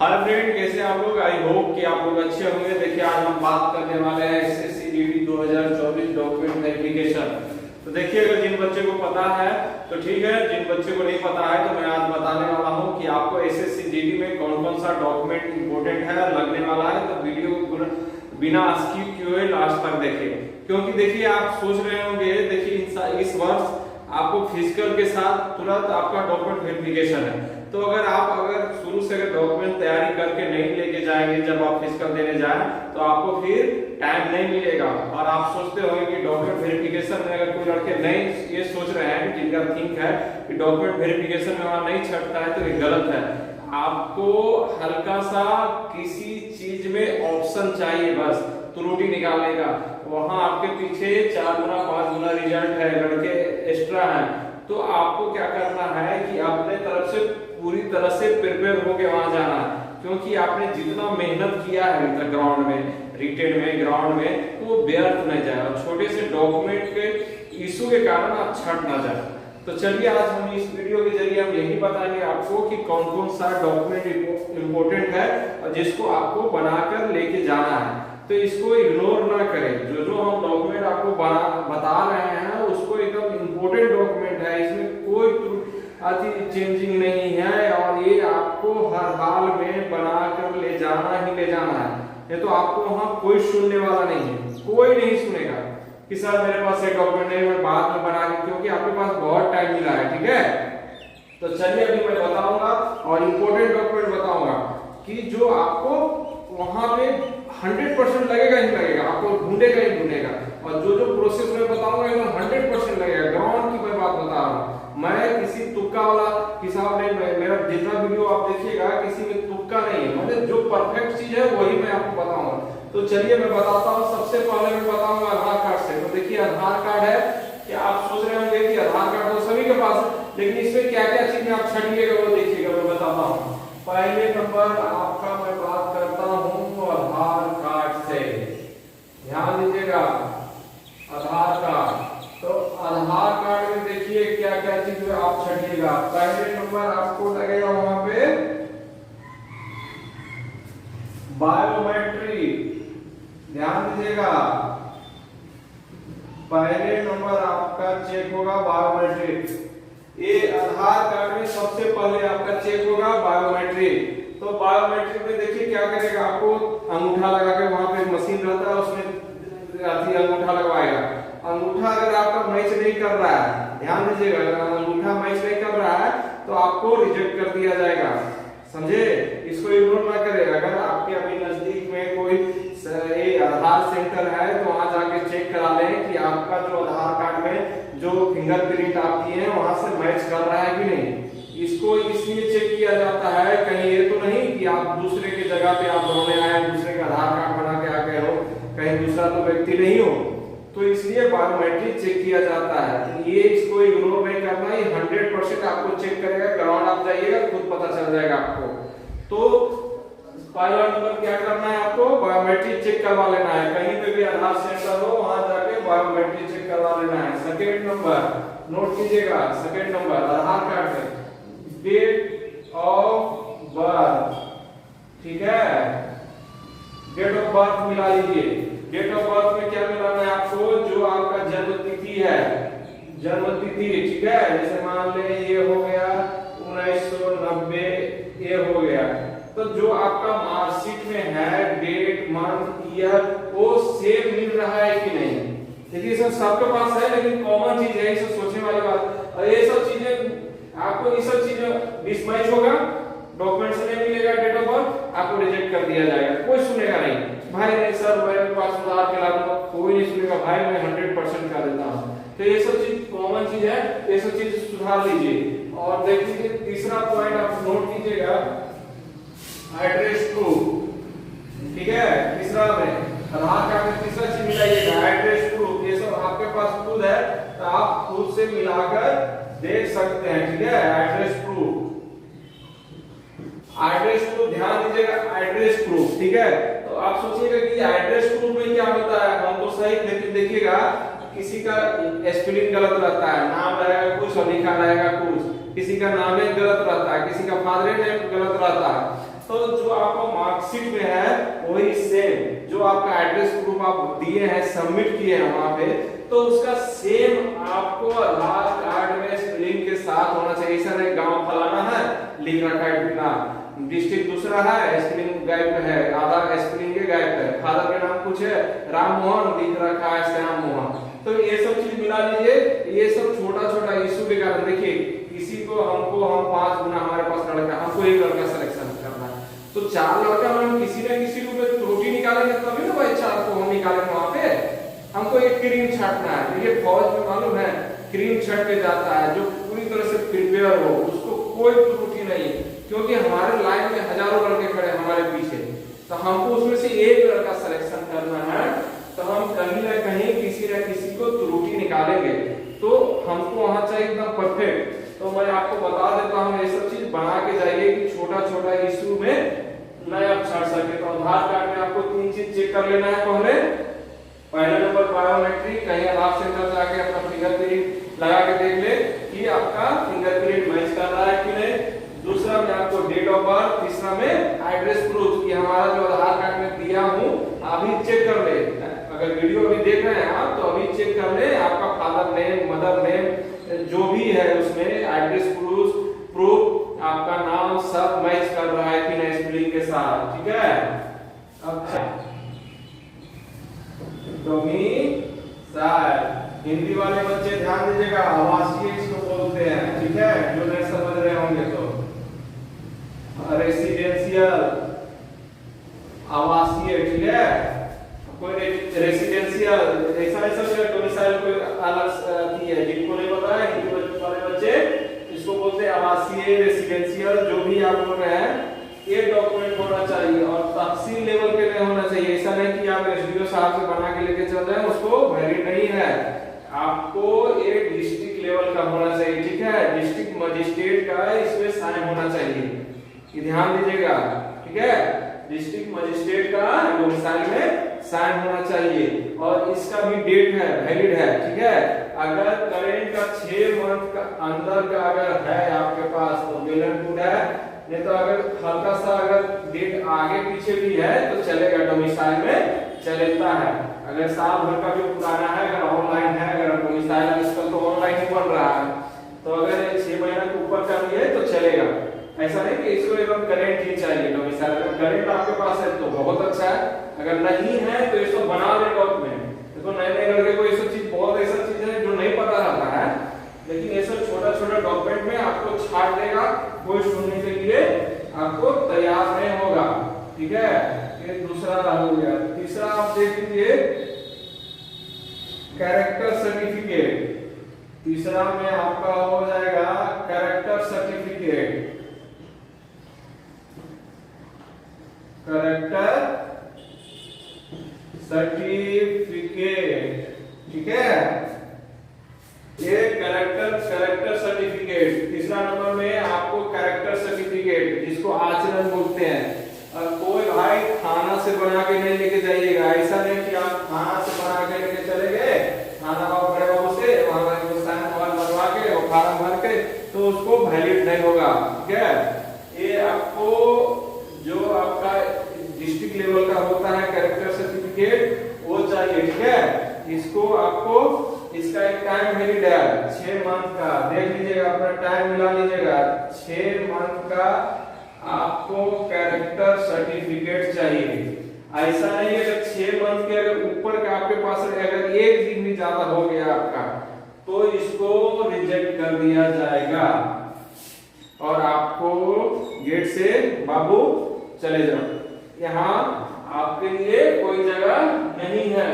Hi friend, कैसे आप लोग। आई होप कि आप लोग अच्छे होंगे। देखिए आज हम बात करने वाले हैं एसएससी जीडी 2024 डॉक्यूमेंट वेरिफिकेशन। तो देखिए अगर जिन बच्चे को पता है तो ठीक है, जिन बच्चे को नहीं पता है तो मैं आज बताने वाला हूं कि आपको एसएससी जीडी में कौन कौन सा डॉक्यूमेंट इंपॉर्टेंट है लगने वाला है। तो वीडियो को बिना स्किप किए हुए लास्ट तक देखें, क्योंकि देखिए आप सोच रहे होंगे देखिए इस वर्ष आपको फिजिकल के साथ तुरंत आपका डॉक्यूमेंट वेरिफिकेशन है। तो अगर शुरू से डॉक्यूमेंट तैयारी करके नहीं लेके जाएंगे जब आप फिजिकल देने जाए तो आपको फिर टाइम नहीं मिलेगा। और आप सोचते होंगे कि डॉक्यूमेंट वेरिफिकेशन में अगर कोई लड़के नहीं ये सोच रहे हैं कि जिनका थिंक है कि डॉक्यूमेंट वेरिफिकेशन में वहां नहीं छटता है तो ये गलत है। आपको हल्का सा किसी चीज में ऑप्शन चाहिए, बस त्रुटि निकालने का। वहां आपके पीछे 4 गुना 5 गुना रिजल्ट है, लड़के एक्स्ट्रा हैं। तो आपको क्या करना है कि अपने तरफ से पूरी तरह से प्रिपेयर होके वहां जाना है, क्योंकि आपने जितना मेहनत किया है अभी तक ग्राउंड में, रिटेन में, ग्राउंड में, तो वो व्यर्थ न जाए और छोटे से डॉक्यूमेंट के इशू के कारण आप छट ना जाए। तो चलिए आज हम इस वीडियो के जरिए हम यही बताएंगे आपको कि कौन कौन सा डॉक्यूमेंट इंपॉर्टेंट है और जिसको आपको बनाकर लेके जाना है। तो इसको इग्नोर ना करें। जो जो हम डॉक्यूमेंट आपको बता रहे हैं उसको एकदम इंपॉर्टेंट डॉक्यूमेंट है, इसमें कोई चेंजिंग नहीं है और ये आपको हर हाल में बनाकर ले जाना ही ले जाना है। ये तो आपको वहां कोई सुनने वाला नहीं है, कोई नहीं सुनेगा कि सर मेरे पास एक डॉक्यूमेंट नहीं, मैं बाद में बना के, क्योंकि आपके पास बहुत टाइम मिला है। ठीक है, तो चलिए अभी मैं बताऊंगा और इंपॉर्टेंट डॉक्यूमेंट बताऊंगा कि जो आपको वहां पे 100% लगेगा ही लगेगा, आपको ढूंढेगा ही ढूंढेगा। और जो जो प्रोसेस मैं बताऊंगा एकदम 100% लगेगा। ग्राउंड की मैं बात बता रहा हूं, मैं किसी तुक्का वाला हिसाब नहीं, मेरा जितना वीडियो आप देखिएगा किसी में तुक्का नहीं है, मतलब जो परफेक्ट चीज है वही मैं आपको बताऊंगा। तो चलिए मैं बताता हूँ। सबसे पहले मैं बताऊंगा आधार कार्ड से। तो देखिए आधार कार्ड है कि आप सोच रहे होंगे कि आधार कार्ड तो सभी के पास है, लेकिन इसमें क्या क्या चीज में आप छटिएगा वो देखिएगा, मैं बताता हूँ। पहले नंबर आपका मैं बात करता हूँ आधार कार्ड से, ध्यान दीजिएगा आधार कार्ड। तो आधार कार्ड में देखिए क्या क्या चीज में आप छटिएगा। पहले नंबर आपको लगेगा वहां पे बायोमेट्रिक, ध्यान दीजिएगा। पहले नंबर आपका चेक होगा बायोमेट्रिक। ये आधार कार्ड में सबसे पहले आपका चेक होगा बायोमेट्रिक। तो बायोमेट्रिक में देखिए क्या करेगा, आपको अंगूठा लगा के वहां पे मशीन रहता है उसमें अंगूठा लगवाएगा। अंगूठा अगर आपका मैच नहीं कर रहा है, ध्यान दीजिएगा, अगर अंगूठा मैच नहीं कर रहा है तो आपको रिजेक्ट कर दिया जाएगा, समझे। इसको इग्नोर ना करें। अगर आपके अभी नजदीक में कोई आधार सेंटर है तो वहां जाके चेक करा लें कि आपका जो आधार कार्ड में जो फिंगरप्रिंट आप किए हैं वहां से मैच कर रहा है कि नहीं। इसको इसलिए चेक किया जाता है, कहीं ये तो नहीं कि आप दूसरे की जगह पे आप दौड़ने आए, दूसरे का आधार कार्ड बना के आ गए हो, कहीं दूसरा तो व्यक्ति नहीं हो, तो इसलिए बायोमेट्रिक चेक किया जाता है। तो ये इसको इग्नोर नहीं करना, ये 100% आपको चेक करेगा। ग्राउंड आप जाइएगा खुद पता चल जाएगा आपको। तो पहला नंबर क्या करना है, आपको बायोमेट्रिक चेक करवा लेना है। कहीं पे भी आधार सेंटर हो वहां जाके बायोमेट्रिक चेक करवा लेना है। सेकंड नंबर नोट कीजिएगा, सेकंड नंबर आधार कार्ड में डेट ऑफ बर्थ, ठीक है, डेट ऑफ बर्थ मिला लीजिए। डेट ऑफ बर्थ में क्या मिलाना है आपको, जो आपका जन्म तिथि है, जन्म तिथि, ठीक है। जैसे मान ले ये हो गया 1990, ये हो गया। तो जो आपका मार्कशीट में है डेट मंथ ईयर वो सेम मिल रहा है कि नहीं। देखिए सब सबके पास है, लेकिन कॉमन चीज है, इसे सोचने वाली बात। और ये सब चीजें आपको, ये सब चीजें मिसमैच होगा, डॉक्यूमेंट से नहीं मिलेगा डेट ऑफ बर्थ, आपको रिजेक्ट कर दिया जाएगा। कोई सुनेगा नहीं, भाई नहीं सर मेरे पास सुधार के लाऊंगा, कोई नहीं सुनेगा, भाई मैं 100% कर देता हूं। तो ये सब चीज कॉमन चीज है, ये सब चीज सुधार लीजिए। और देखिए तीसरा पॉइंट आप नोट कीजिएगा, एड्रेस प्रूफ, ठीक है। तीसरा में आधार कार्ड में तीसरा चीज मिलाइएगा एड्रेस प्रूफ। ये सब आपके पास खुद है तो आप खुद से मिलाकर देख सकते हैं, ठीक है। एड्रेस प्रूफ, एड्रेस प्रूफ ध्यान दीजिएगा, एड्रेस प्रूफ, ठीक है। तो आप सोचिएगा कि एड्रेस प्रूफ में क्या होता है, हम तो सही, लेकिन देखिएगा किसी का स्पेलिंग गलत रहता है, नाम रहेगा कुछ और लिखा रहेगा कुछ, किसी का नाम गलत रहता है, किसी का फादर नेम गलत रहता है। तो जो आपको मार्कशीट में है वही सेम जो आपका एड्रेस प्रूफ आप दिए हैं, सबमिट किए हैं वहां पे, तो उसका सेम आपको आधार कार्ड में स्पेलिंग के साथ होना चाहिए। ऐसा नहीं गांव फलाना है लिख रखा है बिना, डिस्ट्रिक्ट दूसरा है स्पेलिंग गायब है, आधार स्पेलिंग के गायब है, फादर के नाम कुछ है राम मोहन लिख रखा है श्याम मोहन। तो ये सब चीज मिला लीजिए। ये सब छोटा छोटा इशू के कारण देखिए किसी को हमको हम 5 गुना हमारे पास लड़का, हमको एक लड़का सिलेक्शन करना है, तो 4 लड़का में हम किसी न किसी रूप में त्रुटि निकालेंगे तभी ना भाई 4 को हम निकालेंगे वहां पे। हमको एक क्रीम छाटना है, देखिए फौज में मालूम है क्रीम छट के जाता है जो पूरी तरह से प्रिपेयर हो, उसको कोई त्रुटि नहीं, क्योंकि हमारे लाइन में हजारों लड़के खड़े हमारे पीछे, तो हमको उसमें से एक लड़का सिलेक्शन करना है। तो हम कहीं ना कहीं किसी न किसी को त्रुटि निकालेंगे, तो हमको वहां चाहिए एकदम परफेक्ट। तो मैं आपको बता देता हूँ ये सब चीज बना के जाइए कि छोटा छोटा इशू में नया आप छाट सके। तो आधार कार्ड में आपको 3 चीज चेक कर लेना है। पहला नंबर बायोमेट्रिक, कहीं आधार सेंटर जाके अपना फिंगरप्रिंट लगा के देख ले कि आपका फिंगरप्रिंट मैच कर रहा है कि नहीं। दूसरा में आपको डेट ऑफ बर्थ, तीसरा में एड्रेस प्रूफ कि हमारा जो आधार कार्ड में दिया हूं अभी चेक कर ले। अगर वीडियो अभी देख रहे हैं आप तो अभी चेक कर ले आपका फादर नेम, मदर नेम जो भी है उसमें एड्रेस प्रूफ आपका नाम सब मैच कर रहा है कि नहीं स्पेलिंग के साथ, ठीक है। अच्छा डोमिसाइल, हिंदी वाले बच्चे ध्यान दीजिएगा, आवासीय इसको बोलते हैं, ठीक है, जो नहीं समझ रहे होंगे तो। रेसिडेंशियल आवासीय, ठीक है, कोई रेसिडेंशियल ऐसा ऐसा डोमिसाइल कोई अलग है, जिनको नहीं पता है हिंदी वाले बच्चे इसको बोलते हैं आवासीय रेसिडेंशियल। जो भी आप बोल रहे हैं ये डॉक्यूमेंट होना चाहिए और तहसील लेवल के नहीं होना चाहिए। ऐसा नहीं कि आप एसडीओ साहब से बना के लेके चल रहे हैं, उसको वैलिड नहीं है। आपको ये डिस्ट्रिक्ट लेवल का होना चाहिए, ठीक है, डिस्ट्रिक्ट मजिस्ट्रेट का इसमें साइन होना चाहिए, ये ध्यान दीजिएगा, ठीक है। डिस्ट्रिक्ट मजिस्ट्रेट का डोमिसाइल में साइन होना चाहिए और इसका भी डेट है, वैलिड है, ठीक है। अगर करेंट का 6 मंथ का अंदर का अगर है आपके पास तो वेल एंड गुड है, नहीं तो अगर हल्का सा अगर डेट आगे पीछे भी है तो चलेगा, डोमिसाइल में चलता है। अगर साल भर का भी पुराना है, अगर ऑनलाइन है, अगर डोमिसाइल आजकल तो ऑनलाइन ही बन रहा है, तो अगर 6 महीना के ऊपर का भी है तो चलेगा। ऐसा नहीं कि इसको एकदम करेंट ही चाहिए डोमिसाइल। अगर करेंट आपके पास है तो बहुत अच्छा है, अगर नहीं है तो इसको बना ले डॉक्यूमेंट। देखो नए नए लड़के को ये सब चीज बहुत ऐसा चीज है जो नहीं पता रहता है, लेकिन ये सब छोटा छोटा डॉक्यूमेंट में आपको छाट देगा, कोई सुनने के लिए आपको तैयार नहीं होगा, ठीक है। ये दूसरा हो गया। तीसरा आप देख लीजिए कैरेक्टर सर्टिफिकेट। तीसरा में आपका हो जाएगा कैरेक्टर सर्टिफिकेट, कैरेक्टर सर्टिफिकेट, ठीक है। ये कैरेक्टर सर्टिफिकेट तीसरा नंबर में आपको कैरेक्टर सर्टिफिकेट जिसको आचरण बोलते हैं। और कोई भाई थाना से बना के नहीं लेके जाइएगा, ऐसा नहीं कि आप थाना से बना के लेके चले गए, थाना बाबू बड़े बाबू से वहां साइन बनवा के और फॉर्म भर के, तो उसको वैलिड नहीं होगा, ठीक है। ये आपको जो आपका डिस्ट्रिक्ट लेवल का होता है कैरेक्टर सर्टिफिकेट वो चाहिए, ठीक है। इसको आपको इसका एक टाइम वैलिड है 6 मंथ का, देख लीजिएगा अपना टाइम मिला लीजिएगा। 6 मंथ का आपको कैरेक्टर सर्टिफिकेट चाहिए। ऐसा नहीं है कि 6 मंथ के अगर ऊपर का आपके पास अगर एक दिन भी ज्यादा हो गया आपका तो इसको रिजेक्ट कर दिया जाएगा और आपको गेट से बाबू चले जाओ, यहाँ आपके लिए कोई जगह नहीं है।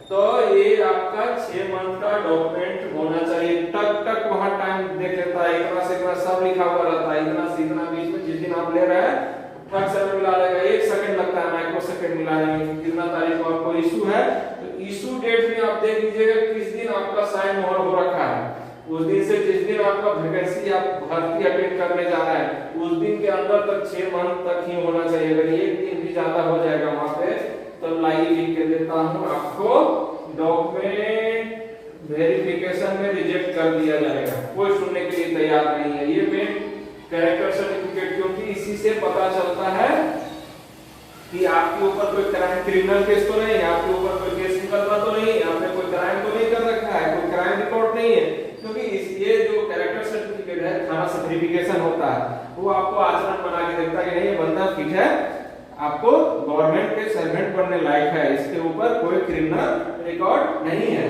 तो ये आपका 6 मंथ का डॉक्यूमेंट होना चाहिए। टक टक वहां टाइम देख लेता है, इतना से इतना सब लिखा हुआ रहता है, इतना से इतना बीच में जिस दिन आप ले रहे हैं ठक से मिला लेगा, 1 सेकंड लगता है, माइक्रो सेकंड मिलाने में। कितना तारीख को आपको इशू है तो इशू डेट में आप देख लीजिएगा किस दिन आपका साइन मोहर हो रखा है, उस दिन से जिस दिन आपका वैकेंसी आप भर्ती अटेंड करने जा रहे हैं उस दिन के अंदर तक 6 मंथ तक ही होना चाहिए। अगर एक दिन भी ज्यादा हो जाएगा वहां पे तो लाइव लिख के देता हूं आपको, डॉक्यूमेंट वेरिफिकेशन में रिजेक्ट कर दिया जाएगा, कोई सुनने के लिए तैयार नहीं है। ये मेन कैरेक्टर सर्टिफिकेट, क्योंकि इसी से पता चलता है कि आपके ऊपर कोई क्राइम, क्रिमिनल केस तो नहीं है, आपके ऊपर कोई केस मुकदमा तो नहीं है, आपने कोई क्राइम तो नहीं कर रखा है, कोई क्राइम रिकॉर्ड नहीं है। क्योंकि ये जो कैरेक्टर सर्टिफिकेट है, थाना से वेरिफिकेशन होता है, वो आपको आचरण बना के देखता है कि नहीं ये बंदा फिट है, आपको गवर्नमेंट के सर्वेंट बनने लायक है, इसके ऊपर कोई क्रिमिनल रिकॉर्ड नहीं है।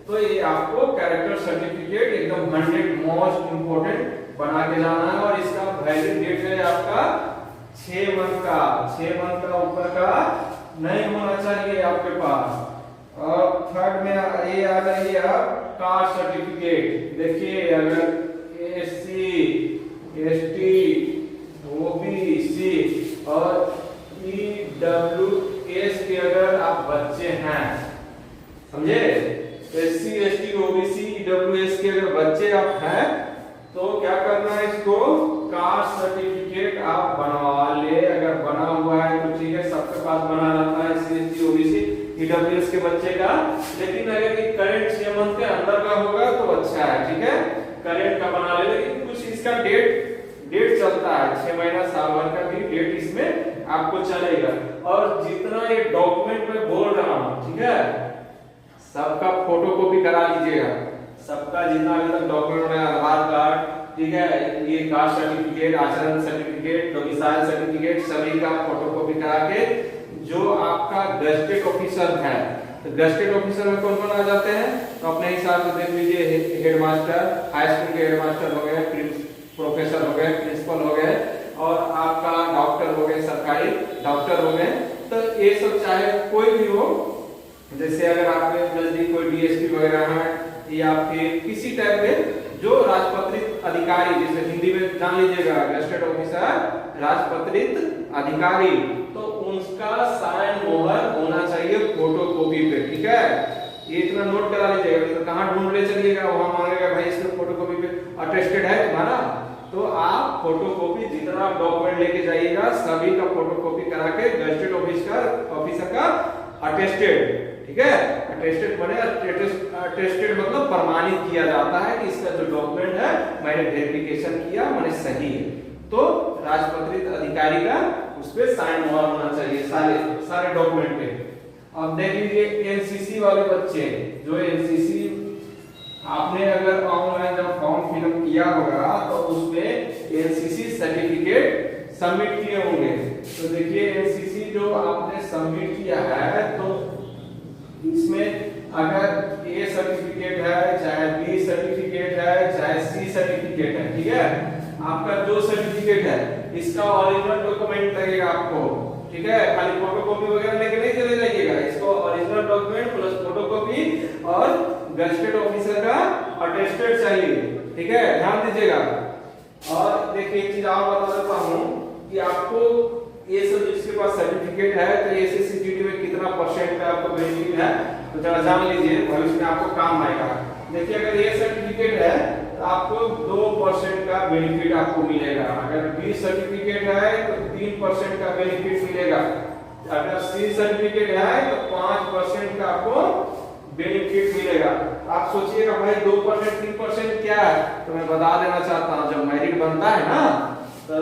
तो ये आपको कैरेक्टर सर्टिफिकेट एकदम 100 मोस्ट इंपोर्टेंट बना के जाना है। और इसका वैलिड डेट है आपका 6 मंथ का, 6 मंथ का ऊपर का नहीं होना चाहिए आपके पास। और थर्ड में ये आ रही है कास्ट सर्टिफिकेट। देखिए अगर एससी, एसटी, ओबीसी और ईडब्ल्यूएस के अगर आप बच्चे हैं, समझे, एससी, एसटी, ओबीसी, ईडब्ल्यूएस के अगर बच्चे आप हैं तो क्या करना है, इसको कास्ट सर्टिफिकेट आप बनवा ले। अगर बना हुआ है तो ठीक है, सबके पास बना रहता है एससी, एसटी, ओबीसी, ईडब्ल्यूएस के बच्चे का। लेकिन अगर ये करंट 6 मंथ के अंदर का होगा तो अच्छा है, ठीक है, करंट का बना ले। लेकिन कुछ इसका डेट चलता है, 6 महीना साल भर का भी डेट इसमें आपको चलेगा। और जितना ये डॉक्यूमेंट में बोल रहा हूं, ठीक है, सबका फोटोकॉपी करा लीजिएगा, सबका जितना अभी तक डॉक्यूमेंट है, आधार कार्ड, ठीक है, ये कास्ट सर्टिफिकेट, आचरण सर्टिफिकेट, डोमिसाइल सर्टिफिकेट, सभी का फोटोकॉपी करा के जो आपका गजेटेड ऑफिसर है, तो गजेटेड ऑफिसर में कौन कौन आ जाते हैं, तो अपने हिसाब से देख लीजिए, हेडमास्टर, हाई स्कूल के हेडमास्टर हो गए, प्रोफेसर हो गए, प्रिंसिपल हो गए, और आपका डॉक्टर हो गए, सरकारी डॉक्टर हो गए। तो ये सब चाहे कोई भी हो, जैसे अगर आपके नजदीक कोई डीएसपी वगैरह है या फिर किसी टाइप के जो राजपत्रित अधिकारी, जैसे हिंदी में जान लीजिएगा गजेटेड ऑफिसर, राजपत्रित अधिकारी, तो उनका साइन मोहर होना चाहिए फोटोकॉपी पे, ठीक है। ये इतना नोट करा लीजिएगा, तो कहां ढूंढ ले चलिएगा, वहां मांगेगा भाई इसमें फोटोकॉपी पे अटेस्टेड है तुम्हारा, तो आप फोटोकॉपी जितना आप डॉक्यूमेंट लेके जाइएगा सभी का फोटोकॉपी करा के गजेटेड ऑफिसर का अटेस्टेड, ठीक है, अटेस्टेड बने, अटेस्टेड मतलब प्रमाणित किया जाता है कि इसका जो डॉक्यूमेंट है मैंने वेरिफिकेशन किया, मैंने सही है, तो राजपत्रित अधिकारी का उस पे साइन मोहर होना चाहिए सारे डॉक्यूमेंट पे। अब देख लीजिए एनसीसी वाले बच्चे, जो एनसीसी आपने अगर ऑनलाइन जब फॉर्म फिलअप किया होगा तो उसमें एनसीसी सर्टिफिकेट सबमिट किए होंगे। तो देखिए एनसीसी जो आपने सबमिट किया है, तो इसमें अगर ए सर्टिफिकेट है, चाहे बी सर्टिफिकेट है, चाहे सी सर्टिफिकेट है, ठीक है, आपका जो सर्टिफिकेट है इसका ओरिजिनल डॉक्यूमेंट लगेगा आपको, ठीक है, खाली फोटोकॉपी वगैरह लेके नहीं चले जाइएगा, इसको ओरिजिनल डॉक्यूमेंट प्लस फोटोकॉपी और गजेटेड ऑफिसर का अटेस्टेड चाहिए, ठीक है, ध्यान दीजिएगा। और देखिए एक चीज और बता देता हूं कि आपको ये सब जिसके पास सर्टिफिकेट है तो एसएससी जीडी में कितना परसेंट का आपको बेनिफिट है, तो जरा जान लीजिए, भविष्य में आपको काम आएगा। देखिए अगर ये सर्टिफिकेट है तो आपको 2% का बेनिफिट आपको मिलेगा, अगर बी सर्टिफिकेट है तो 3% का बेनिफिट मिलेगा, अगर सी सर्टिफिकेट है तो 5% का आपको बेनिफिट मिलेगा। आप सोचिएगा भाई 2% 3% क्या है, तो मैं बता देना चाहता हूं, जब मेरिट बनता है ना तो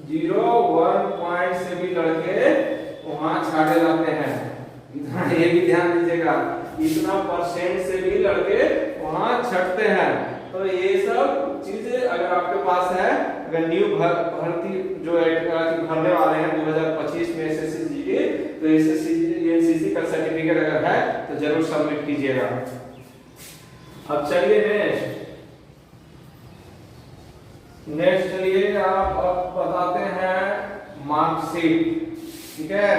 0.1 पॉइंट से भी लड़के वहां छाड़े जाते हैं, इतना ये भी ध्यान दीजिएगा, इतना परसेंट से भी लड़के वहां छटते हैं। तो ये सब चीजें अगर आपके पास है, अगर न्यू भर्ती जो भरने वाले हैं 2025 में एसएससी जीडी, तो एसएससी एनसीसी का सर्टिफिकेट अगर है तो जरूर सबमिट कीजिएगा। अब चलिए नेक्स्ट चलिए आप अब बताते हैं मार्कशीट, ठीक है,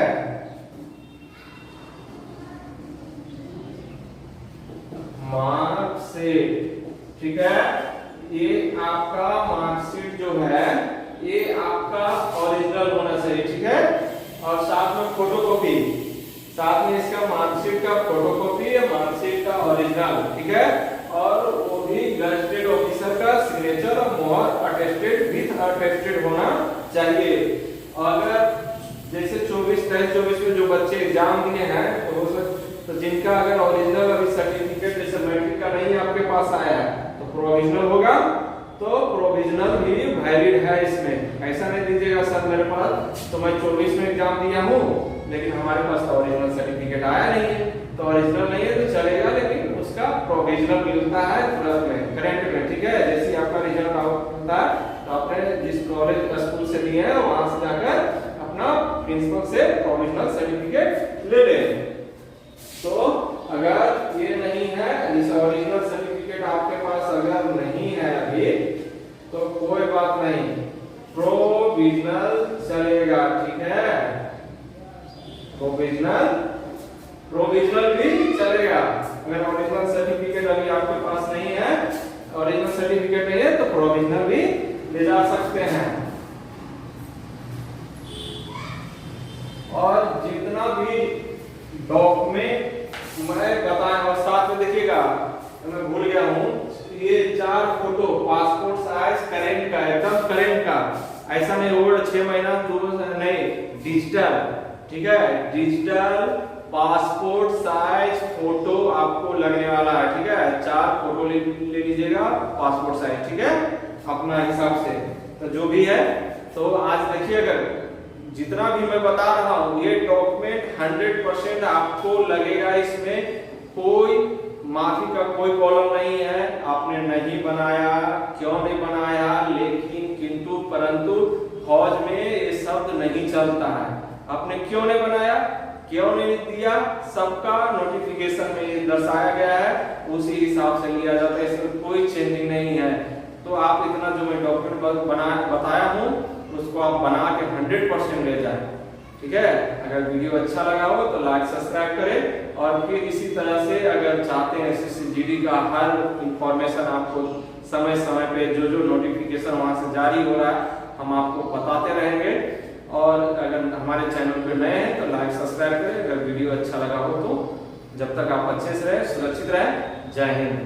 मार्कशीट, ठीक है, ये आपका मार्कशीट जो है ये आपका ओरिजिनल होना चाहिए, ठीक है, और साथ में फोटोकॉपी, साथ में इसका मार्कशीट का फोटोकॉपी या मार्कशीट का ओरिजिनल, ठीक है, और वो भी गजेटेड ऑफिसर का सिग्नेचर और मोहर अटेस्टेड विथ अटेस्टेड होना चाहिए। अगर जैसे 24 में जो बच्चे एग्जाम दिए हैं तो तो जिनका अगर ओरिजिनल अभी सर्टिफिकेट जैसे मैट्रिक का नहीं आपके पास आया तो प्रोविजनल होगा, तो प्रोविजनल भी वैलिड है इसमें। ऐसा नहीं दीजिएगा सर मेरे पास तो मैं 24 में एग्जाम दिया हूँ लेकिन हमारे पास तो ओरिजिनल सर्टिफिकेट आया नहीं है, तो ओरिजिनल नहीं है तो चलेगा लेकिन उसका प्रोविजनल मिलता है तुरंत में, करंट में। ठीक है, जैसे आपका रिजल्ट होता है तो आपने जिस कॉलेज स्कूल से लिए हैं वहां से जाकर अपना प्रिंसिपल से प्रोविजनल सर्टिफिकेट ले लें। तो अगर ये नहीं है, जैसे ओरिजिनल सर्टिफिकेट आपके पास अगर नहीं है अभी तो कोई बात नहीं, प्रोविजनल चलेगा। ठीक है, प्रोविजनल भी चलेगा। अगर ओरिजिनल सर्टिफिकेट अभी आपके पास नहीं है, ओरिजिनल सर्टिफिकेट नहीं है तो प्रोविजनल भी ले जा सकते हैं। और जितना भी डॉक्यूमेंट मैं बताया और साथ में देखिएगा मैं भूल गया हूँ, ये 4 फोटो पासपोर्ट साइज करेंट का, एकदम करेंट का, ऐसा नहीं ओल्ड 6 महीना 2 नहीं, डिजिटल। ठीक है, डिजिटल पासपोर्ट साइज फोटो आपको लगने वाला है। ठीक है, 4 फोटो ले लीजिएगा पासपोर्ट साइज। ठीक है, अपना हिसाब से तो जो भी है। तो आज देखिए अगर जितना भी मैं बता रहा हूँ ये डॉक्यूमेंट 100% आपको लगेगा, इसमें कोई माफी का कोई कॉलम नहीं है। आपने नहीं बनाया, क्यों नहीं बनाया, लेकिन किंतु परंतु फौज में ये शब्द नहीं चलता है। आपने क्यों नहीं बनाया, क्यों नहीं दिया, सबका नोटिफिकेशन में दर्शाया गया है, उसी हिसाब से लिया जाता है, इसमें कोई चेंजिंग नहीं है। तो आप इतना जो मैं डॉक्यूमेंट बताया हूँ उसको आप बना के 100% ले जाए। ठीक है, अगर वीडियो अच्छा लगा हो तो लाइक सब्सक्राइब करें, और फिर इसी तरह से अगर चाहते हैं एसएससी जीडी का हर इंफॉर्मेशन आपको समय समय पे जो जो नोटिफिकेशन वहां से जारी हो रहा है हम आपको बताते रहेंगे। और अगर हमारे चैनल पे नए हैं तो लाइक सब्सक्राइब करें। अगर वीडियो अच्छा लगा हो तो जब तक आप अच्छे से रहे, सुरक्षित रहें। जय हिंद।